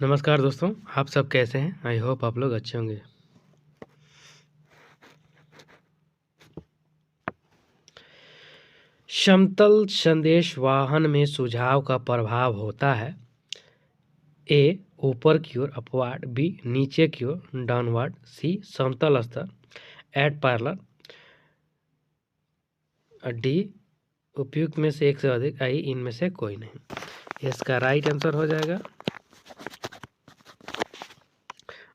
नमस्कार दोस्तों, आप सब कैसे हैं? आई होप आप लोग अच्छे होंगे। समतल संदेश वाहन में सुझाव का प्रभाव होता है। ए ऊपर की ओर अपवार्ड, बी नीचे की ओर डाउनवर्ड, सी समतल स्तर एट पैरेलल, डी उपयुक्त में से एक से अधिक, आई इनमें से कोई नहीं। इसका राइट आंसर हो जाएगा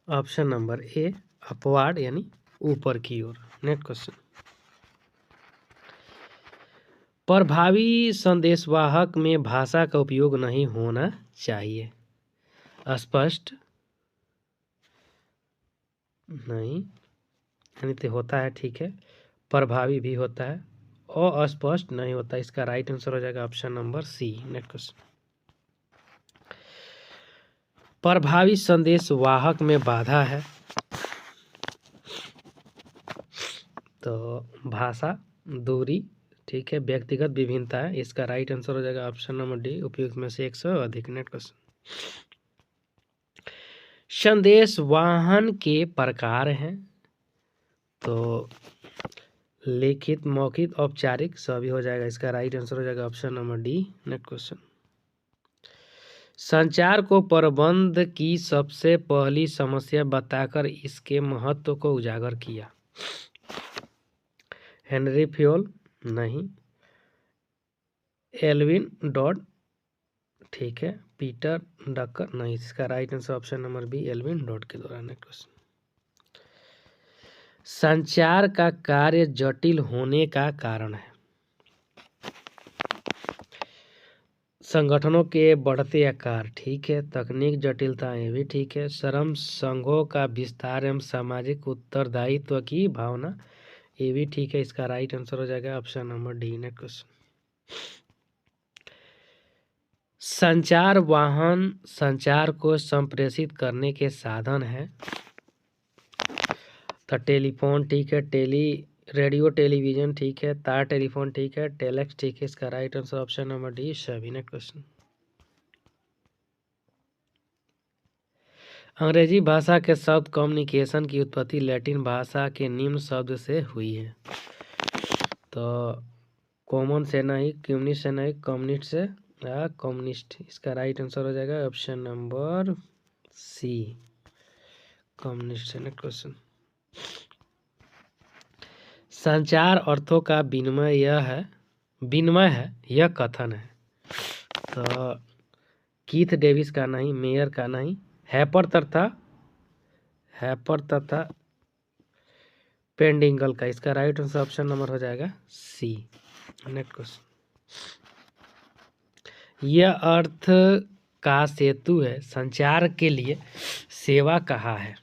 ऑप्शन नंबर ए अपवार्ड यानी ऊपर की ओर। Next question. प्रभावी संदेशवाहक में भाषा का उपयोग नहीं होना चाहिए। अस्पष्ट नहीं, यानी तो होता है, ठीक है। प्रभावी भी होता है और अस्पष्ट नहीं होता। इसका राइट आंसर हो जाएगा option number C. Next question. प्रभावी संदेशवाहक में बाधा है तो भाषा, दूरी, ठीक है, व्यक्तिगत विभिन्नता है। इसका राइट आंसर हो जाएगा ऑप्शन नंबर डी उपयुक्त में से एक से अधिक। Next question. संदेश वाहन के प्रकार हैं तो लिखित, मौखिक, औपचारिक सभी हो जाएगा। इसका राइट आंसर हो जाएगा option number D. Next question. संचार को प्रबंध की सबसे पहली समस्या बताकर इसके महत्व को उजागर किया। हेनरी फ्योल नहीं, एल्विन डॉड, ठीक है, पीटर डकर नहीं। इसका right answer option number B Alvin Dodd के द्वारा। Next question. संचार का कार्य जटिल होने का कारण है। संगठनों के बढ़ते आकार, ठीक है, तकनीक जटिलताएं भी, ठीक है, श्रम संघों का विस्तार एवं सामाजिक उत्तरदायित्व की भावना, ये भी ठीक है। इसका राइट आंसर हो जाएगा option number D. Next question. संचार वाहन संचार को संप्रेषित करने के साधन है तो टेलीफोन, ठीक है, रेडियो टेलीविजन, ठीक है, तार टेलीफोन, ठीक है, टेलेक्स, ठीक है। इसका right answer option number D सभी। Next question. अंग्रेजी भाषा के शब्द कम्युनिकेशन की उत्पत्ति लैटिन भाषा के निम्न शब्द से हुई है तो कॉमन से नहीं, कम्युनिस्ट से नहीं, कम्युनिस्ट से या कम्युनिस्ट। इसका राइट आंसर हो जाएगा ऑप्शन नंबर सी कम्युनिस्ट से। Next question. संचार अर्थों का विनिमय है, यह कथन है तो कीथ डेविस का नहीं, मेयर का नहीं, हैपर तथा पेंडिंगल का। इसका राइट आंसर ऑप्शन नंबर हो जाएगा सी। Next question. यह अर्थ का सेतु है, संचार के लिए सेवा कहा है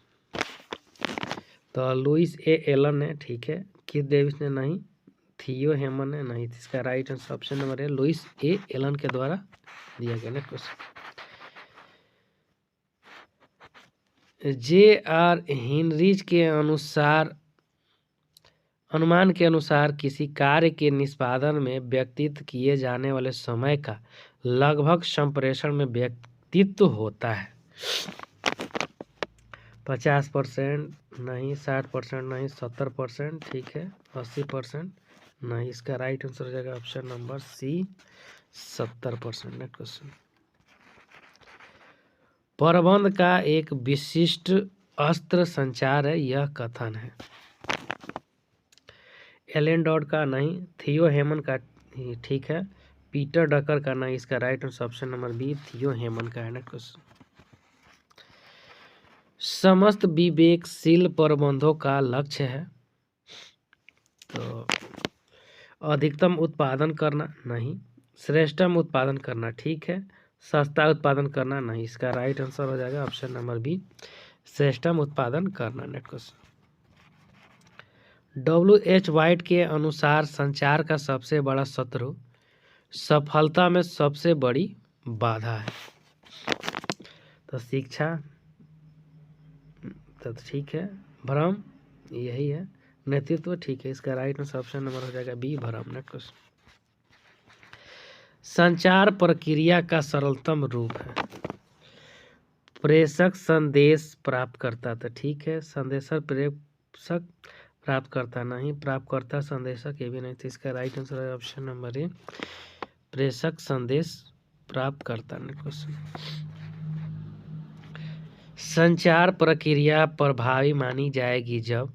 तो लुइस ए एलन ने, ठीक है, कीथ डेविस ने नहीं, थियो हेमन ने नहीं। इसका राइट आंसर ऑप्शन नंबर है लुइस ए एलन के द्वारा दिया गया। Next question. जे.आर. हिनरिच के अनुमान के अनुसार किसी कार्य के निष्पादन में व्यतीत किए जाने वाले समय का लगभग संप्रेषण में व्यक्तित्व होता है। 50% नहीं, 60% नहीं, 70%, ठीक है, 80% नहीं। इसका राइट आंसर हो जाएगा option number C 70%। Next question. प्रबंध का एक विशिष्ट अस्त्र संचार है, यह कथन है। एलन डॉड का नहीं, थियो हेमन का, ठीक है, पीटर डकर का नहीं। इसका right answer option number B Theo Haimann का है। Next question. समस्त विवेकशील प्रबंधों का लक्ष्य है तो अधिकतम उत्पादन करना नहीं, श्रेष्ठतम उत्पादन करना, ठीक है, सस्ता उत्पादन करना नहीं। इसका राइट आंसर हो जाएगा ऑप्शन नंबर बी श्रेष्ठतम उत्पादन करना। Next question. W.H. वाइट के अनुसार संचार का सबसे बड़ा शत्रु सफलता में सबसे बड़ी बाधा है तो शिक्षा, तो ठीक है, भ्रम, यही है, नेतृत्व, ठीक है। इसका राइट आंसर ऑप्शन नंबर हो जाएगा बी भ्रम। Next question. संचार प्रक्रिया का सरलतम रूप है प्रेषक संदेश प्राप्त करता था, ठीक है। संदेशक प्रेषक प्राप्त करता नहीं, प्राप्तकर्ता संदेशक, ये भी नहीं। तो इसका राइट आंसर है ऑप्शन नंबर ए, प्रेषक संदेश प्राप्त करता नहीं। क्वेश्चन, संचार प्रक्रिया प्रभावी मानी जाएगी जब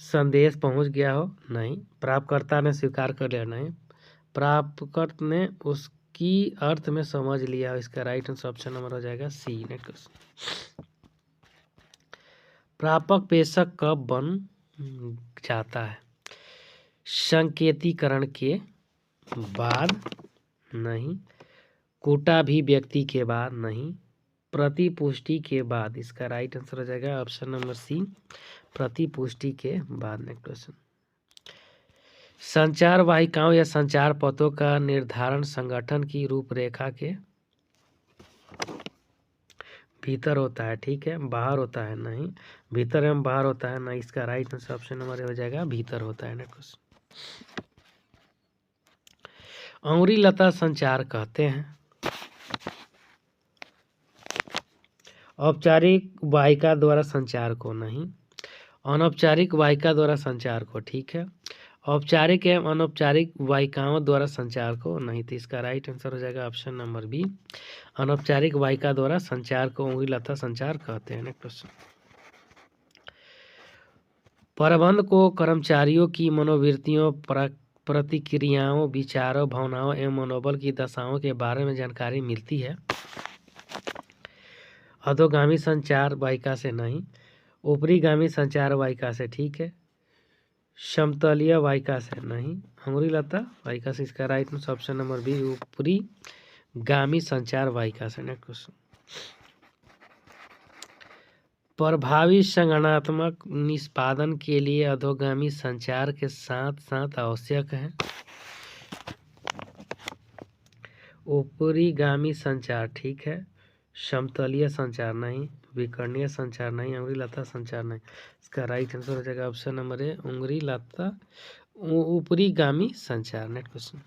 संदेश पहुंच गया हो, नहीं। प्राप्तकर्ता ने स्वीकार कर लिया, नहीं। प्राप्तकर्ता ने उसकी अर्थ में समझ लिया हो, इसका राइट आंसर ऑप्शन नंबर हो जाएगा सी। नेक्स्ट क्वेश्चन, प्रापक प्रेषक कब बन जाता है? संकेतीकरण के बाद, नहीं। कूटाभिव्यक्ति के बाद, नहीं। प्रतिपुष्टि के बाद, इसका राइट आंसर हो जाएगा ऑप्शन नंबर सी, प्रतिपुष्टि के बाद। नेक्स्ट क्वेश्चन, संचार वाहिकाओं या संचार पथों का निर्धारण संगठन की रूपरेखा के भीतर होता है, ठीक है। बाहर होता है, नहीं। भीतर एवं बाहर होता है, नहीं। इसका right answer option number A हो जाएगा भीतर होता है। नेक्स्ट क्वेश्चन, अंगुरी लता संचार कहते हैं औपचारिक वाहिका द्वारा संचार को, नहीं। अनौपचारिक वाहिका द्वारा संचार को, ठीक है। औपचारिक एवं अनौपचारिक वाहिकाओं द्वारा संचार को, नहीं। तो इसका राइट आंसर हो जाएगा ऑप्शन नंबर बी, अनौपचारिक वाहिका द्वारा संचार को अंगुरी लता संचार कहते हैं। नेक्स्ट क्वेश्चन, प्रबंध को कर्मचारियों की मनोवृत्तियों, प्रतिक्रियाओं, विचारों, भावनाओं एवं मनोबल की दशाओं के बारे में जानकारी मिलती है अधोगामी संचार वाहिका से, नहीं। ऊपरीगामी संचार वाहिका से, ठीक है। समतलीय वाहिका से, नहीं। अंगुरी लता वाहिका से, इसका right answer option number B, ऊपरी गामी संचार वाहिका से। नेक्स्ट क्वेश्चन, प्रभावी संगठनात्मक निष्पादन के लिए अधोगामी संचार के साथ साथ आवश्यक है ऊपरीगामी संचार, ठीक है। समतलीय संचार, नहीं। विकर्णीय संचार, नहीं। अंगुरी लता संचार, नहीं। इसका राइट आंसर हो जाएगा ऑप्शन नंबर ए, अंगुरी लता ऊपरीगामी संचार। नेक्स्ट क्वेश्चन,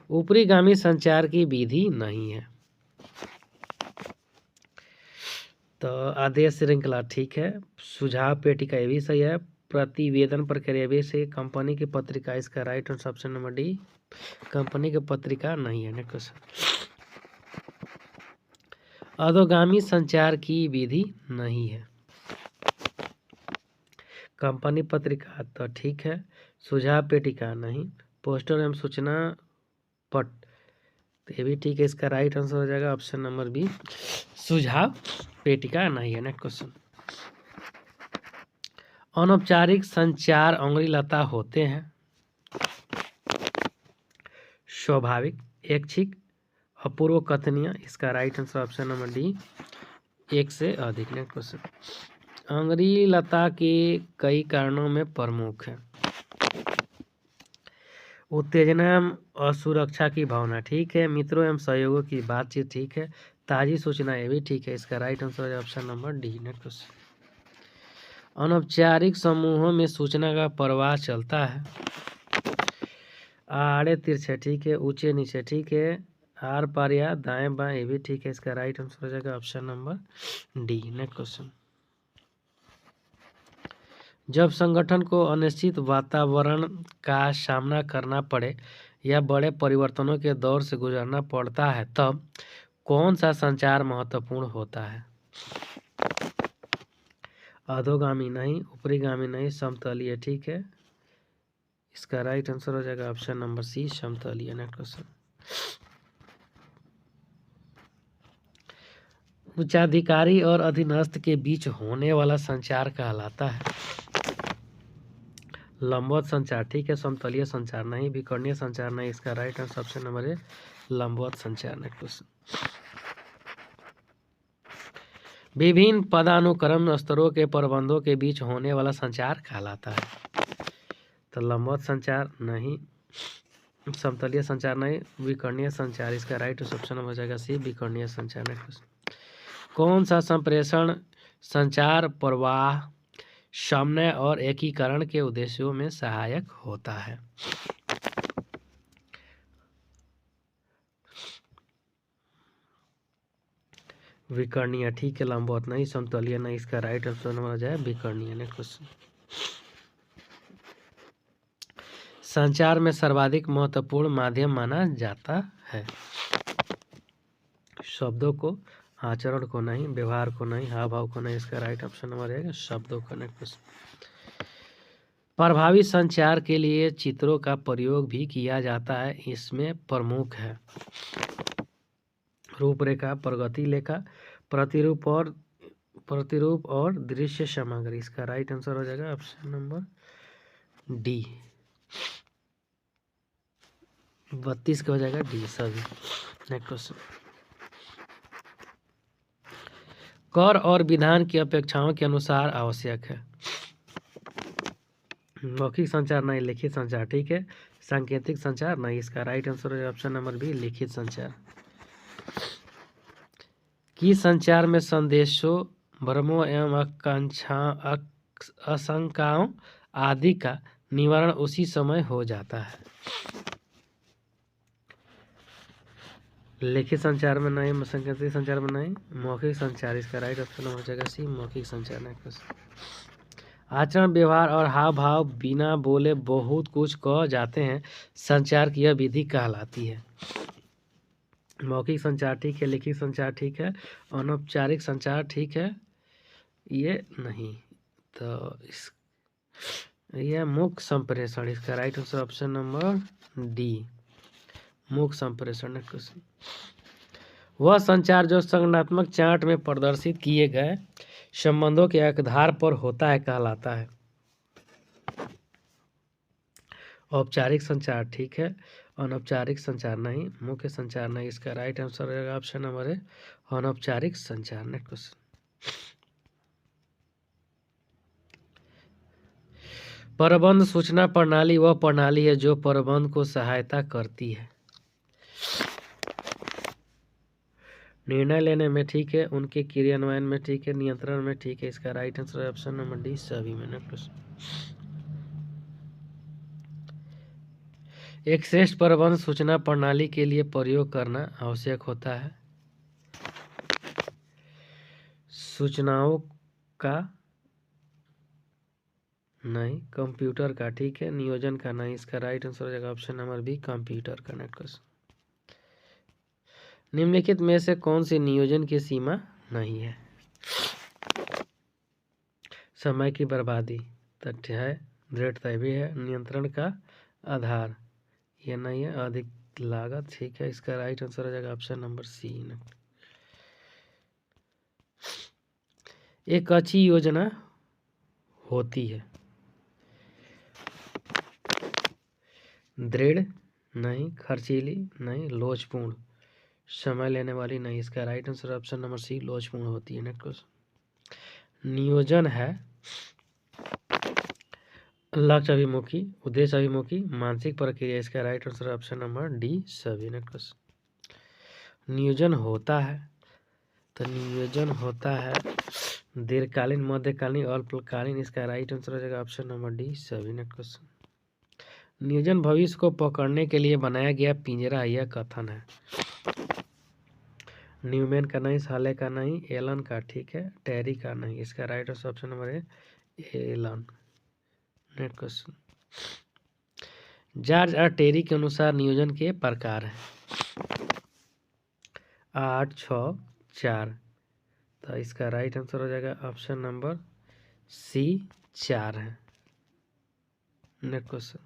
ऊपरीगामी संचार की विधि नहीं है तो आदेश श्रृंखला, ठीक है। सुझाव पेटिका, ये भी सही है। प्रतिवेदन प्रक्रिया भी सही। कंपनी की पत्रिका, इसका right answer option number D, company की पत्रिका नहीं है। नेक्स्ट क्वेश्चन, अधोगामी संचार की विधि नहीं है कंपनी पत्रिका, तो ठीक है। सुझाव पेटिका, नहीं। पोस्टर एवं सूचना पट, तो ये भी ठीक है। इसका राइट आंसर हो जाएगा ऑप्शन नंबर बी, सुझाव पेटिका नहीं है। नेक्स्ट क्वेश्चन, अनौपचारिक संचार अंगुरी लता होते हैं स्वाभाविक, ऐच्छिक, अपूर्व कथनीय, इसका right answer option number D, एक से अधिक। नेक्स्ट क्वेश्चन, अंगुरी लता के कई कारणों में प्रमुख है उत्तेजना एवं असुरक्षा की भावना, ठीक है। मित्रों एवं सहयोगों की बातचीत, ठीक है। ताजी सूचना, ये भी ठीक है। इसका राइट आंसर है option number D. Next question, अनौपचारिक समूहों में सूचना का प्रवाह चलता है आड़े तिरछे, ठीक है। ऊंचे नीचे, ठीक है। आर पार या दाएं बाएं, ये भी ठीक है। इसका राइट आंसर हो जाएगा option number D. Next question, जब संगठन को अनिश्चित वातावरण का सामना करना पड़े या बड़े परिवर्तनों के दौर से गुजरना पड़ता है तब कौन सा संचार महत्वपूर्ण होता है? अधोगामी नहीं, ऊपरीगामी नहीं, समतलीय, ठीक है। इसका राइट आंसर हो जाएगा ऑप्शन नंबर सी, समतलीय। नेक्स्ट क्वेश्चन, उच्चाधिकारी और अधीनस्थ के बीच होने वाला संचार कहलाता है लंबवत संचार, ठीक है। समतलीय संचार नहीं, विकर्णीय संचार नहीं। इसका right answer option number A, लंबवत संचार। नेक्स्ट क्वेश्चन, विभिन्न पदानुक्रम स्तरों के प्रबंधों के बीच होने वाला संचार कहलाता है तो लंबवत संचार नहीं, समतलीय संचार नहीं, विकर्णीय संचार। इसका राइट ऑप्शन हो जाएगा सी, विकर्णीय संचार। नेक्स्ट क्वेश्चन, कौन सा संप्रेषण संचार प्रवाह समन्वय और एकीकरण के उद्देश्यों में सहायक होता है? विकर्णीय, ठीक है। लंबवत नहीं, समतलीय नहीं, इसका राइट ऑप्शन हो जाए विकर्णीय। नेक्स्ट क्वेश्चन, संचार में सर्वाधिक महत्वपूर्ण माध्यम माना जाता है। शब्दों को, आचरण को नहीं, व्यवहार को नहीं, हाव भाव को नहीं, इसका राइट ऑप्शन नंबर है शब्दों का। नेक्स्ट क्वेश्चन, प्रभावी संचार के लिए चित्रों का प्रयोग भी किया जाता है, इसमें प्रमुख है रूपरेखा, प्रगति लेखा, प्रतिरूप और दृश्य सामग्री। इसका राइट आंसर हो जाएगा ऑप्शन नंबर डी। 32 का हो जाएगा डी सभी। नेक्स्ट क्वेश्चन, कर और विधान की अपेक्षाओं के अनुसार आवश्यक है। मौखिक संचार नहीं, लिखित संचार, ठीक है। सांकेतिक संचार नहीं, इसका राइट आंसर है ऑप्शन नंबर बी लिखित संचार। कि संचार में संदेशों, भ्रमों एवं आशंकाओं आदि का निवारण उसी समय हो जाता है। लिखित संचार में नहीं, सांकेतिक संचार में नहीं, मौखिक संचार, इसका राइट ऑप्शन हो जाएगा सी मौखिक संचार। नेक्स्ट, आचरण, व्यवहार और हाव भाव बिना बोले बहुत कुछ कह जाते हैं, संचार की यह विधि कहलाती है। मौखिक संचार ठीक है, लिखित संचार ठीक है, अनौपचारिक संचार ठीक है, ये नहीं। तो इस यह मुख संप्रेषण, इसका right answer option number D मुख संप्रेषण। क्वेश्चन, वह संचार जो संगठनात्मक चार्ट में प्रदर्शित किए गए संबंधों के आधार पर होता है कहलाता है। औपचारिक संचार ठीक है, अनौपचारिक संचार नहीं, मुख्य संचार नहीं, इसका राइट आंसर रहेगा ऑप्शन नंबर है अनौपचारिक संचार। नेक्स्ट क्वेश्चन, प्रबंध सूचना प्रणाली वह प्रणाली है जो प्रबंध को सहायता करती है। निर्णय लेने में ठीक है, उनके क्रियान्वयन में ठीक है, नियंत्रण में ठीक है, इसका राइट आंसर है ऑप्शन नंबर डी सभी में। नेक्स्ट क्वेश्चन, एक श्रेष्ठ प्रबंध सूचना प्रणाली के लिए प्रयोग करना आवश्यक होता है। सूचनाओं का नहीं, कंप्यूटर का ठीक है, नियोजन का नहीं, इसका राइट आंसर हो जाएगा ऑप्शन नंबर बी कंप्यूटर का। नेक्स्ट क्वेश्चन, निम्नलिखित में से कौन सी नियोजन की सीमा नहीं है। समय की बर्बादी तथ्य है, दृढ़ता भी है, नियंत्रण का आधार ये नहीं है, अधिक लागत ठीक है, इसका राइट आंसर हो जाएगा ऑप्शन नंबर सी। एक अच्छी योजना होती है, दृढ़ नहीं, खर्चीली नहीं, लोचपूर्ण, समय लेने वाली नहीं, इसका right answer option number C लोचपूर्ण होती है। नेक्स्ट क्वेश्चन, नियोजन है लक्ष्य अभिमुखी, उद्देश्य अभिमुखी, मानसिक प्रक्रिया, इसका right answer option number D सभी। नेक्स्ट क्वेश्चन, नियोजन होता है, तो नियोजन होता है दीर्घकालीन, मध्यकालीन, अल्पकालीन, इसका राइट आंसर हो जाएगा ऑप्शन नंबर डी सभी। नेक्स्ट क्वेश्चन, नियोजन भविष्य को पकड़ने के लिए बनाया गया पिंजरा, यह कथन है। न्यूमैन का नहीं, साले का नहीं, एलन का ठीक है, टेरी का नहीं, इसका राइट आंसर ऑप्शन नंबर है एलन। नेक्स्ट क्वेश्चन, जॉर्ज और टेरी के अनुसार नियोजन के प्रकार हैं 8, 6, 4, तो इसका राइट आंसर हो जाएगा ऑप्शन नंबर सी 4 है। नेक्स्ट क्वेश्चन,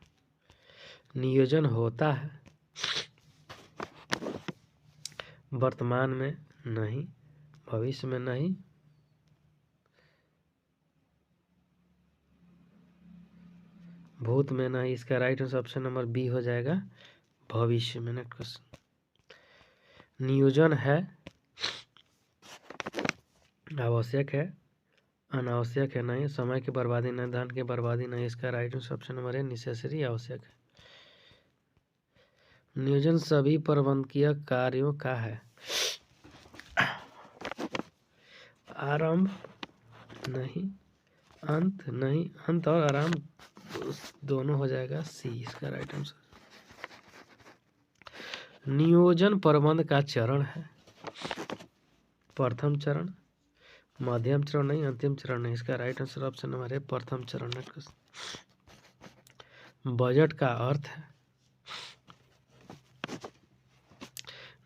नियोजन होता है वर्तमान में नहीं, भविष्य में नहीं, भूत में नहीं, इसका right answer option number B हो जाएगा भविष्य में। नेक्स्ट क्वेश्चन, नियोजन है आवश्यक है, अनावश्यक है नहीं, समय की बर्बादी नहीं, धन की बर्बादी नहीं, इसका राइट आंसर ऑप्शन नंबर है नेसेसरी, आवश्यक है। नियोजन सभी प्रबंधकीय कार्यों का है, आरंभ नहीं, अंत नहीं, अंत और आरंभ दोनों हो जाएगा सी, इसका राइट आंसर। नियोजन प्रबंध का चरण है, प्रथम चरण, मध्यम चरण नहीं, अंतिम चरण नहीं। इसका राइट आंसर ऑप्शन नंबर है प्रथम चरण। बजट का अर्थ है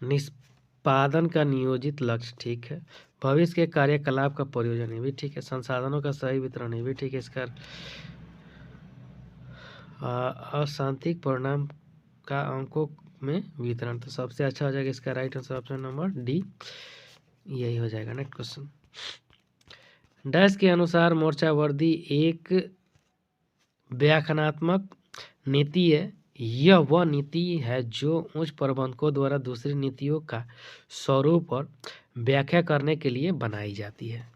निष्पादन का नियोजित लक्ष्य, ठीक है। भविष्य के कार्यकलाप का प्रयोजन, ये भी ठीक है। संसाधनों का सही वितरण, ये भी ठीक है। इसका अशांतिक परिणाम का अंकों में वितरण, तो सबसे अच्छा हो जाएगा इसका right answer option number D, यही हो जाएगा। नेक्स्ट क्वेश्चन, डैश के अनुसार मोर्चा वर्दी एक व्याख्यानात्मक नीति है। यह वह नीति है जो उच्च प्रबंधकों द्वारा दूसरी नीतियों का स्वरूप और व्याख्या करने के लिए बनाई जाती है।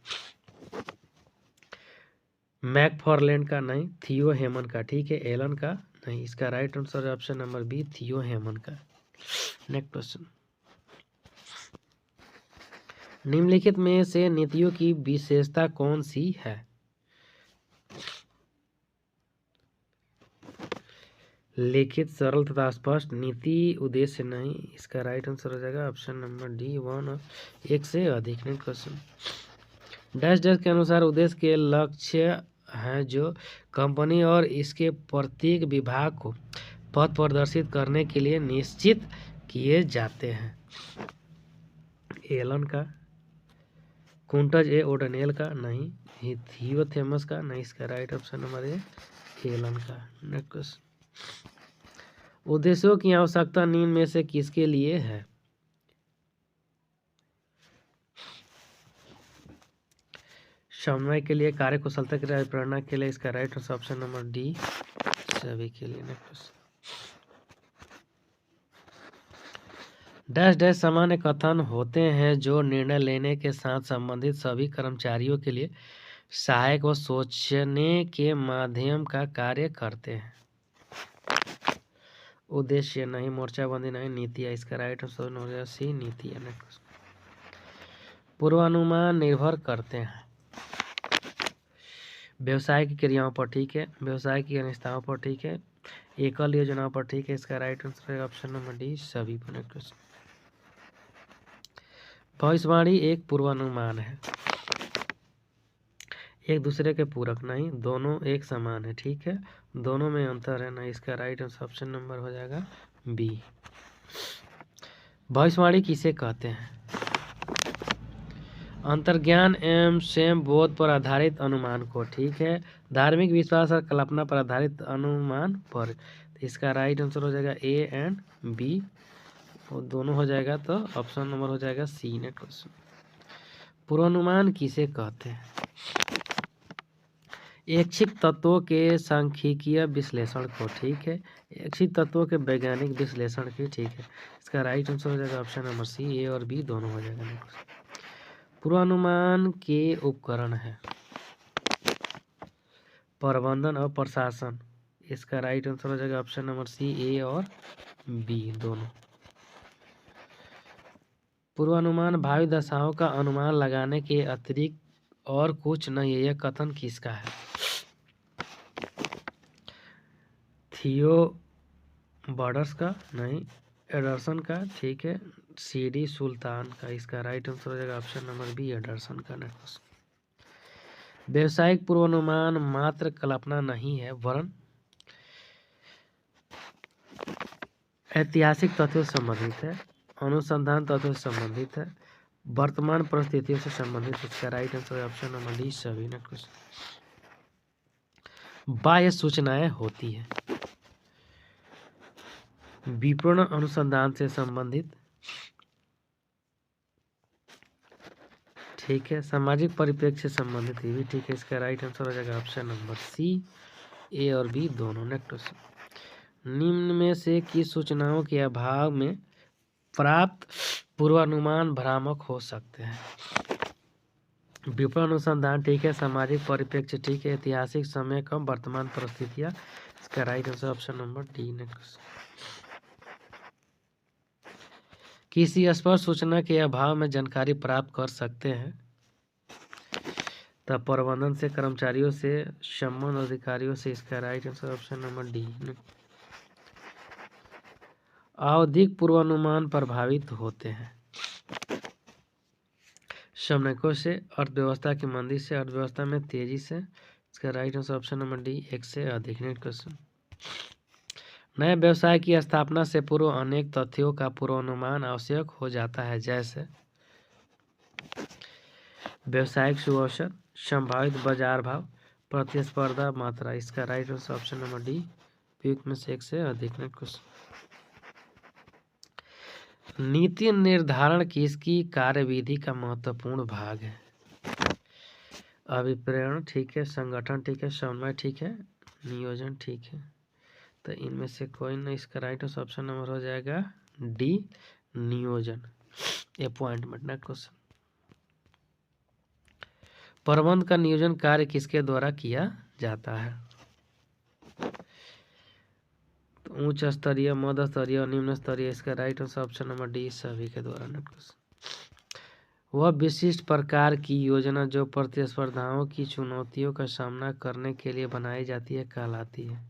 मैकफार्लैंड का नहीं, थियो हेमन का, ठीक है। एलन का नहीं। इसका right answer option number B, Theo Haimann का। नेक्स्ट क्वेश्चन, निम्नलिखित में से नीतियों की विशेषता कौन सी है? लिखित, सरल तथा स्पष्ट। नीति उद्देश्य नहीं। इसका राइट आंसर हो जाएगा ऑप्शन नंबर डी, 1 और 1 से अधिक। नेक्स्ट क्वेश्चन, डैश डैश के अनुसार उद्देश्य के लक्ष्य हैं जो कंपनी और इसके प्रत्येक विभाग को पथ प्रदर्शित करने के लिए निश्चित किए जाते हैं। एलन का, कुंटज ए ओडनेल का नहीं, थियो थेमस का नहीं। इसका राइट ऑप्शन नंबर है एलन का। नेक्स्ट क्वेश्चन, उद्देश्यों की आवश्यकता निम्न में से किसके लिए है? समन्वय के लिए, कार्यकुशलता के लिए, प्रेरणा के लिए। इसका right answer option number D, सभी के लिए। नेक्स्ट, डैश डैश सामान्य कथन होते हैं जो निर्णय लेने के साथ संबंधित सभी कर्मचारियों के लिए सहायक व सोचने के माध्यम का कार्य करते हैं। उद्देश्य नहीं, मोर्चाबंदी नहीं, नीति है। इसका राइट आंसर हो जाएगा सी, नीति है। पूर्वानुमान निर्भर करते हैं व्यवसाय की क्रियाओं पर, ठीक है। व्यवसाय की अनिश्चितताओं पर, ठीक है। एकल योजनाओं पर, ठीक है। इसका राइट आंसर है ऑप्शन नंबर डी, सभी पर। भविष्यवाणी एक पूर्वानुमान है, एक दूसरे के पूरक नहीं, दोनों एक समान है, ठीक है। दोनों में अंतर है नहीं। इसका राइट आंसर ऑप्शन नंबर हो जाएगा बी। भविष्यवाणी किसे कहते हैं? अंतर्ज्ञान एवं स्वयं बोध पर आधारित अनुमान को, ठीक है। धार्मिक विश्वास और कल्पना पर आधारित अनुमान पर। इसका राइट आंसर हो जाएगा ए एंड बी, वो दोनों हो जाएगा, तो ऑप्शन नंबर हो जाएगा सी। नेक्स्ट क्वेश्चन, पूर्वानुमान किसे कहते हैं? ऐच्छिक तत्वों के सांख्यिकीय विश्लेषण को, ठीक है। ऐच्छिक तत्वों के वैज्ञानिक विश्लेषण की, ठीक है। इसका राइट आंसर हो जाएगा ऑप्शन नंबर सी, ए और बी दोनों हो जाएगा। पूर्वानुमान के उपकरण है प्रबंधन और प्रशासन। इसका राइट आंसर हो जाएगा ऑप्शन नंबर सी, ए और बी दोनों। पूर्वानुमान भावी दशाओं का अनुमान लगाने के अतिरिक्त और कुछ नहीं है। यह कथन किसका है? थियो बॉर्डर्स का नहीं, एडरसन का, ठीक है। सीडी सुल्तान का। इसका राइट आंसर हो जाएगा ऑप्शन नंबर बी, एडरसन का। नेक्स्ट, व्यवसायिक पूर्वानुमान मात्र कल्पना नहीं है वरन ऐतिहासिक तथ्यों से संबंधित है, अनुसंधान तथ्यों से संबंधित है, वर्तमान परिस्थितियों से संबंधित। इसका राइट आंसर है ऑप्शन नंबर डी, सभी। नेक्स्ट, बाह्य सूचनाएं होती है विपणन अनुसंधान से संबंधित, ठीक है। सामाजिक परिप्रेक्ष्य से संबंधित, ये भी ठीक है। इसका राइट आंसर हो जाएगा ऑप्शन नंबर सी, ए और बी दोनों। नेक्स्ट, निम्न में से किस सूचनाओं के अभाव में प्राप्त पूर्वानुमान भ्रामक हो सकते हैं? विपणन अनुसंधान, ठीक है। सामाजिक परिप्रेक्ष्य, ठीक है। ऐतिहासिक समय कम, वर्तमान परिस्थितियां। इसका right answer option number D. Next, किसी स्पष्ट सूचना के अभाव में जानकारी प्राप्त कर सकते हैं तब प्रबंधन से, कर्मचारियों से, संबंध अधिकारियों से। इसका right answer option number D. आवधिक पूर्वानुमान प्रभावित होते हैं श्रमिकों से, अर्थव्यवस्था की मंदी से, अर्थव्यवस्था में तेजी से। इसका right answer option number D, एक से अधिक। नेक्स्ट क्वेश्चन, नए व्यवसाय की स्थापना से पूर्व अनेक तथ्यों का पूर्वानुमान आवश्यक हो जाता है, जैसे व्यवसायिक शुभ अवसर, संभावित बाजार भाव, प्रतिस्पर्धा मात्रा। इसका right answer option number D, उपयुक्त में से एक से अधिक। नेक्स्ट क्वेश्चन, नीति निर्धारण किसकी कार्यविधि का महत्वपूर्ण भाग है? अभिप्रेरण ठीक है, संगठन ठीक है, समन्वय ठीक है, नियोजन ठीक है। तो इनमें से कोई नहीं, इसका राइट ऑप्शन नंबर हो जाएगा डी, नियोजन, अपॉइंटमेंट। नेक्स्ट क्वेश्चन, प्रबंध का नियोजन कार्य किसके द्वारा किया जाता है? तो उच्च स्तरीय, मध्य स्तरीय और निम्न स्तरीय। इसका right answer option number D, सभी के द्वारा। नेक्स्ट क्वेश्चन, वह विशिष्ट प्रकार की योजना जो प्रतिस्पर्धाओं की चुनौतियों का सामना करने के लिए बनाई जाती है कहलाती है?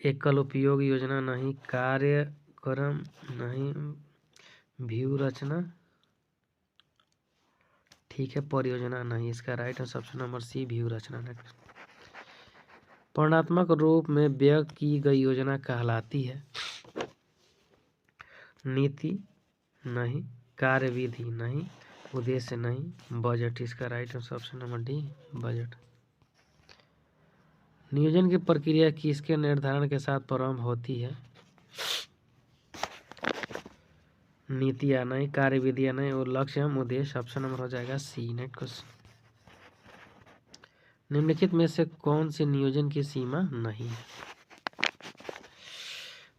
एकल उपयोग योजना नहीं, कार्यक्रम नहीं, व्यू रचना ठीक है, परियोजना नहीं। इसका right answer option number C, व्यू रचना। नेक्स्ट, वर्णनात्मक रूप में व्यक्त की गई योजना कहलाती है? नीति नहीं, कार्यविधि नहीं, उद्देश्य नहीं, बजट। इसका right answer option number D, budget. नियोजन की प्रक्रिया किसके निर्धारण के साथ प्रारंभ होती है? नीतियाँ नहीं, कार्यविधियाँ नहीं, और लक्ष्य एवं उद्देश्य। ऑप्शन नंबर हो जाएगा सी। नेक्स्ट क्वेश्चन, निम्नलिखित में से कौन सी नियोजन की सीमा नहीं है?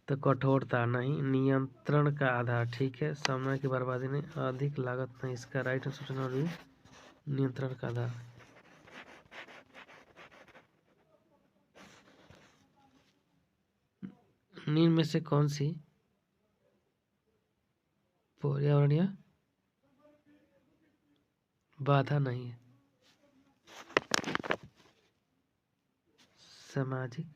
तो कठोरता नहीं, नियंत्रण का आधार ठीक है, समय की बर्बादी नहीं, अधिक लागत नहीं। इसका राइट आंसर नंबर बी, नियंत्रण का आधार। निम्न में से कौन सी पर्यावरणीय बाधा नहीं है? सामाजिक,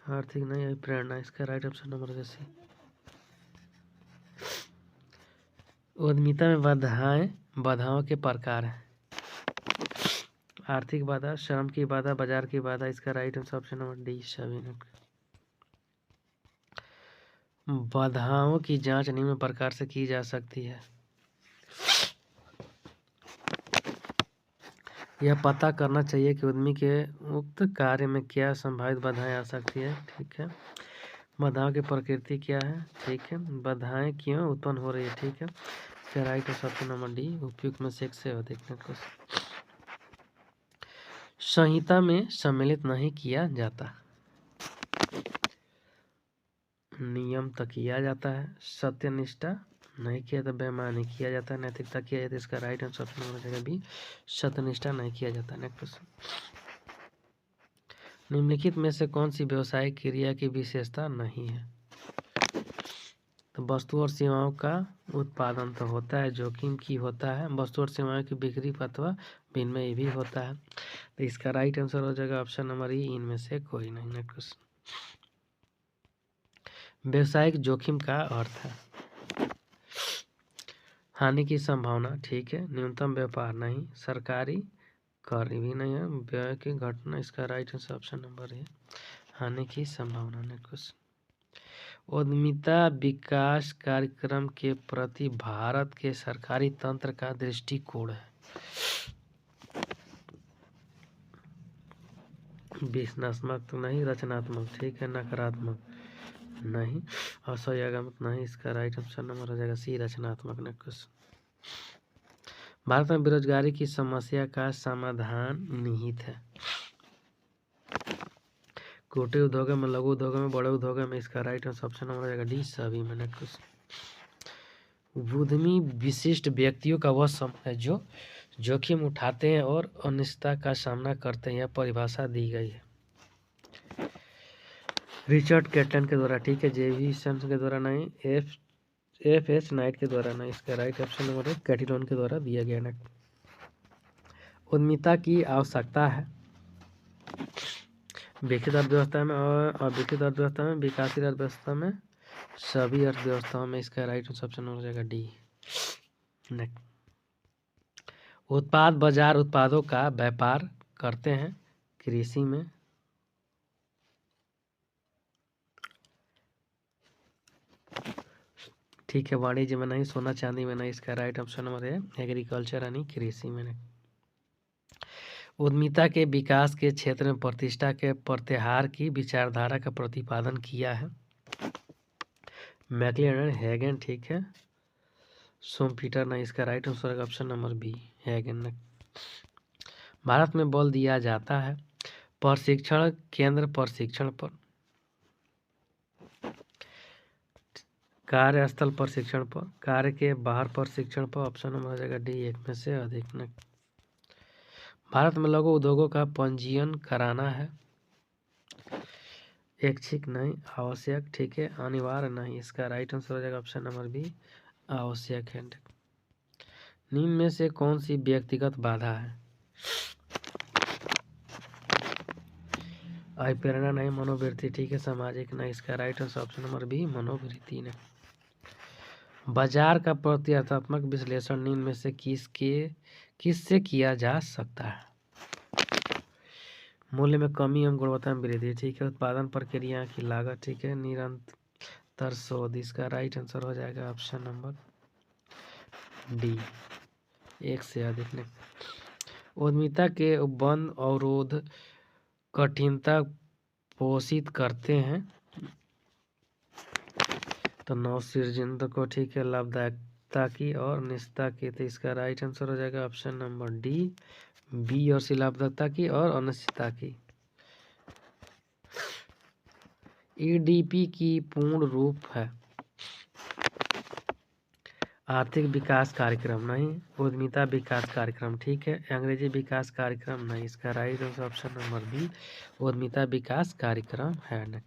आर्थिक नहीं, प्रेरणा। इसका राइट ऑप्शन नंबर सी। उद्यमिता में बाधाओं के प्रकार हैं? आर्थिक बाधा, श्रम की बाधा, बाजार की बाधा। इसका right answer option number D, सभी। बाधाओं की जांच निम्न प्रकार से की जा सकती है? यह पता करना चाहिए कि उद्यमी के उक्त कार्य में क्या संभावित बाधाएं आ सकती है, ठीक है। बाधाओं की प्रकृति क्या है, ठीक है। बाधाएं क्यों उत्पन्न हो रही है, ठीक है। इसका राइट ऑप्शन नंबर डी, उपयुक्त में से एक से अधिक। संहिता में सम्मिलित नहीं किया जाता? नियम तक किया जाता है, सत्यनिष्ठा नहीं किया तो बेईमानी किया जाता है, नैतिकता किया जाता है। इसका राइट आंसर ऑप्शन नंबर जगह बी, सत्यनिष्ठा नहीं किया जाता। नेक्स्ट क्वेश्चन, निम्नलिखित में से कौन सी व्यवसायिक क्रिया की विशेषता नहीं है? तो वस्तु और सेवाओं का उत्पादन तो होता है, जोखिम की होता है, वस्तु और सेवाओं की बिक्री अथवा विनिमय भी होता है। तो इसका राइट आंसर हो जाएगा ऑप्शन नंबर ई, इनमें से कोई नहीं। नेक्स्ट क्वेश्चन, व्यवसायिक जोखिम का अर्थ है? हानि की संभावना ठीक है, न्यूनतम व्यापार नहीं, सरकारी कर भी नहीं है, व्यय की घटना। इसका राइट आंसर ऑप्शन नंबर है, हानि की संभावना। नेक्स्ट क्वेश्चन, उद्यमिता विकास कार्यक्रम के प्रति भारत के सरकारी तंत्र का दृष्टिकोण है? विश्लेषणात्मक तो नहीं, रचनात्मक ठीक है, नकारात्मक नहीं, असहयोगात्मक नहीं। इसका राइट ऑप्शन नंबर हो जाएगा सी, रचनात्मक। नेक्स्ट क्वेश्चन, भारत में बेरोजगारी की समस्या का समाधान निहित है? कुटीर उद्योगों में, लघु उद्योगों में, बड़े उद्योगों में। इसका राइट आंसर ऑप्शन नंबर हो जाएगा डी, सभी में। नेक्स्ट क्वेश्चन, उद्यमी विशिष्ट व्यक्तियों का वह समूह है जो जोखिम उठाते हैं और अनिश्चितता का सामना करते हैं। यह परिभाषा दी गई है रिचर्ड कैटलन के द्वारा, ठीक है, जेवी सन्स के द्वारा नहीं, एफ एच नाइट के द्वारा नहीं। इसका राइट ऑप्शन नंबर है कैटिलोन के द्वारा दिया गया। ना उद्यमिता की आवश्यकता है, विकसित अर्थव्यवस्था में और विकसित अर्थव्यवस्था में, विकासशील अर्थव्यवस्था में, सभी अर्थव्यवस्थाओं में। इसका राइट ऑप्शन हो जाएगा डी। नेक्स्ट, उत्पाद बाजार उत्पादों का व्यापार करते हैं कृषि में। ठीक है, वाणिज्य में नहीं, सोना चांदी में नहीं। इसका राइट ऑप्शन नंबर है एग्रीकल्चर यानी कृषि में नहीं। उद्यमिता के विकास के क्षेत्र में प्रतिष्ठा के प्रत्याहार की विचारधारा का प्रतिपादन किया है मैक्लिन हैगन। ठीक है, सोमपीटर नहीं। इसका right answer option number B Hagen. Bharat में बल दिया जाता है प्रशिक्षण केंद्र प्रशिक्षण पर, कार्यस्थल प्रशिक्षण पर, कार्य के बाहर प्रशिक्षण पर। ऑप्शन नंबर हो जाएगा डी, एक में से अधिक न। भारत में लघु उद्योगों का पंजीयन कराना है ऐच्छिक नहीं, आवश्यक। ठीक है, अनिवार्य नहीं। इसका राइट आंसर हो जाएगा ऑप्शन नंबर बी, आवश्यक है। निम्न में से कौन सी व्यक्तिगत बाधा है? प्रेरणा नहीं, मनोवृत्ति। ठीक है, सामाजिक नहीं। इसका right answer option number B, मनोवृत्ति नहीं। बाजार का प्रत्यर्थात्मक विश्लेषण निम्न में से किससे किया जा सकता है? मूल्य में कमी एवं गुणवत्ता में वृद्धि। ठीक है, उत्पादन प्रक्रिया की लागत। ठीक है, निरंतर शोध। इसका राइट आंसर हो जाएगा ऑप्शन नंबर डी, एक से अधिक नहीं। उद्यमिता के बंद अवरोध कठिनता पोषित करते हैं तो नवसृजनता को। ठीक है, लाभदायकता की और निष्ठा की। तो इसका राइट आंसर हो जाएगा ऑप्शन नंबर डी, बी और सी, लाभदायकता की और अनिश्चितता की। ईडीपी की पूर्ण रूप है आर्थिक विकास कार्यक्रम नहीं, उद्यमिता विकास कार्यक्रम। ठीक है, अंग्रेजी विकास कार्यक्रम नहीं। इसका right answer option number B, उद्यमिता विकास कार्यक्रम है।